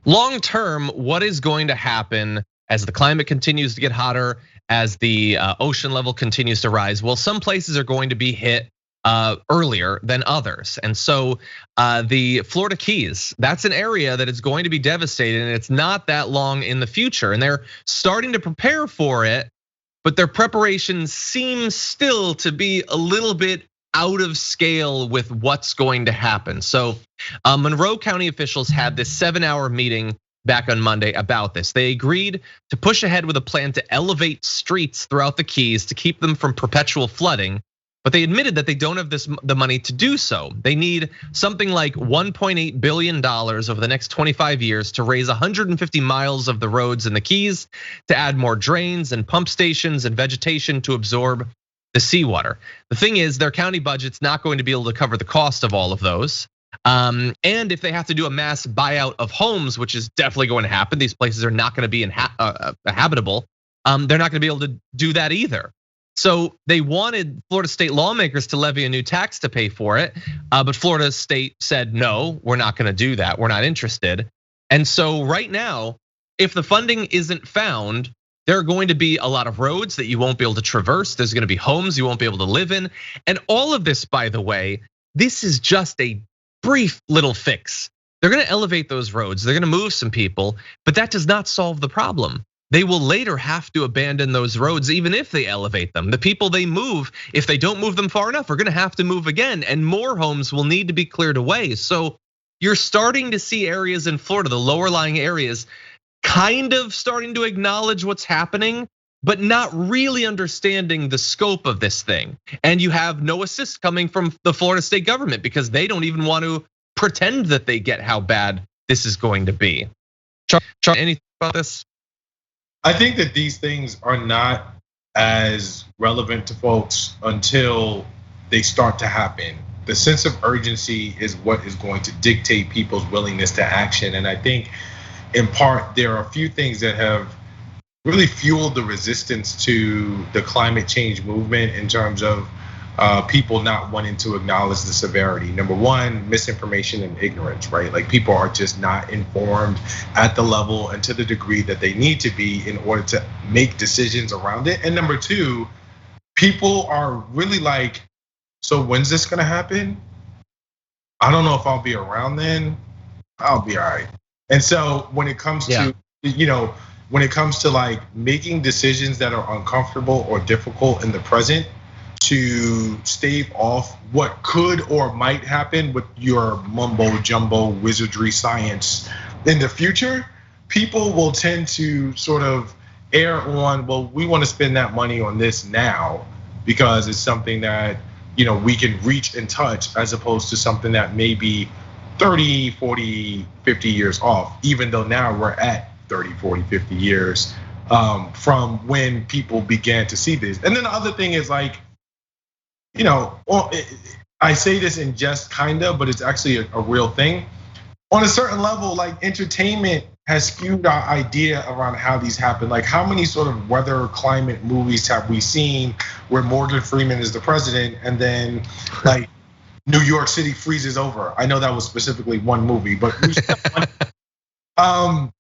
Long term, what is going to happen as the climate continues to get hotter, as the ocean level continues to rise? Well, some places are going to be hit earlier than others. And so the Florida Keys, that's an area that is going to be devastated, and it's not that long in the future. And they're starting to prepare for it, but their preparation seems still to be a little bit out of scale with what's going to happen. So Monroe County officials had this 7-hour meeting back on Monday about this. They agreed to push ahead with a plan to elevate streets throughout the Keys to keep them from perpetual flooding. But they admitted that they don't have the money to do so. They need something like $1.8 billion over the next 25 years to raise 150 miles of the roads in the Keys, to add more drains and pump stations and vegetation to absorb the seawater. The thing is, their county budget's not going to be able to cover the cost of all of those. And if they have to do a mass buyout of homes, which is definitely going to happen, these places are not going to be habitable. They're not going to be able to do that either. So they wanted Florida state lawmakers to levy a new tax to pay for it, but Florida state said, no, we're not gonna do that, we're not interested. And so right now, if the funding isn't found, there are going to be a lot of roads that you won't be able to traverse. There's gonna be homes you won't be able to live in. And all of this, by the way, this is just a brief little fix. They're gonna elevate those roads, they're gonna move some people, but that does not solve the problem. They will later have to abandon those roads even if they elevate them. The people they move, if they don't move them far enough, are gonna have to move again, and more homes will need to be cleared away. So you're starting to see areas in Florida, the lower lying areas, kind of starting to acknowledge what's happening, but not really understanding the scope of this thing. And you have no assist coming from the Florida state government because they don't even want to pretend that they get how bad this is going to be. Charles, anything about this? I think that these things are not as relevant to folks until they start to happen. The sense of urgency is what is going to dictate people's willingness to action. And I think in part, there are a few things that have really fueled the resistance to the climate change movement in terms of people not wanting to acknowledge the severity. Number one, misinformation and ignorance, right? Like people are just not informed at the level and to the degree that they need to be in order to make decisions around it. And number two, people are really like, so when's this gonna happen? I don't know if I'll be around then. I'll be all right. And so when it comes to, when it comes to like making decisions that are uncomfortable or difficult in the present, to stave off what could or might happen with your mumbo jumbo wizardry science in the future, people will tend to sort of err on, well, we want to spend that money on this now because it's something that we can reach and touch, as opposed to something that may be 30, 40, 50 years off, even though now we're at 30, 40, 50 years from when people began to see this. And then the other thing is like, I say this in jest kinda, but it's actually a real thing. On a certain level, like entertainment has skewed our idea around how these happen. Like how many sort of weather climate movies have we seen where Morgan Freeman is the president and then like New York City freezes over? I know that was specifically one movie, but The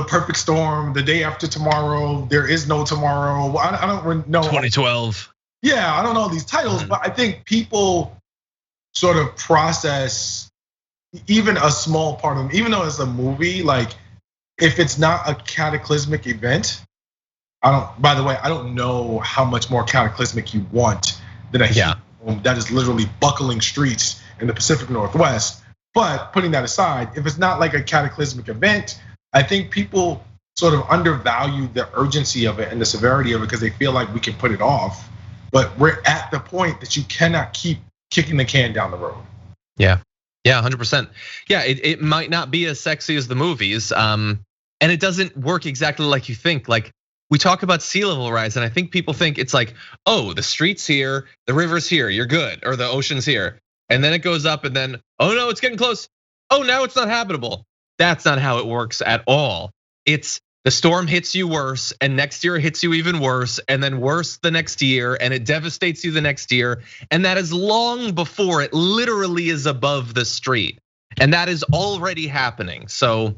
Perfect Storm, The Day After Tomorrow, There Is No Tomorrow. I don't know. 2012. Yeah, I don't know these titles, but I think people sort of process even a small part of them, even though it's a movie, like if it's not a cataclysmic event, by the way, I don't know how much more cataclysmic you want than a heat dome that is literally buckling streets in the Pacific Northwest. But putting that aside, if it's not like a cataclysmic event, I think people sort of undervalue the urgency of it and the severity of it because they feel like we can put it off. But we're at the point that you cannot keep kicking the can down the road. Yeah, 100%. Yeah, it might not be as sexy as the movies, and it doesn't work exactly like you think. Like we talk about sea level rise, and I think people think it's like, oh, the street's here, the river's here, you're good, or the ocean's here, and then it goes up, and then oh no, it's getting close. Oh, now it's not habitable. That's not how it works at all. It's the storm hits you worse, and next year it hits you even worse, and then worse the next year, and it devastates you the next year. And that is long before it literally is above the street. And that is already happening. So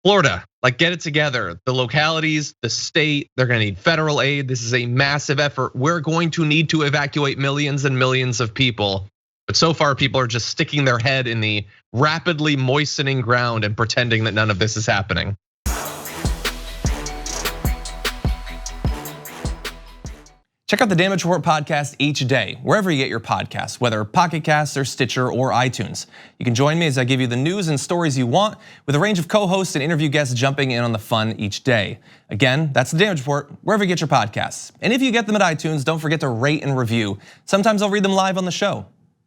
Florida, like get it together. The localities, the state, they're gonna need federal aid. This is a massive effort. We're going to need to evacuate millions and millions of people. But so far, people are just sticking their head in the rapidly moistening ground and pretending that none of this is happening. Check out the Damage Report podcast each day, wherever you get your podcasts, whether Pocket Casts or Stitcher or iTunes. You can join me as I give you the news and stories you want, with a range of co-hosts and interview guests jumping in on the fun each day. Again, that's the Damage Report, wherever you get your podcasts. And if you get them at iTunes, don't forget to rate and review. Sometimes I'll read them live on the show.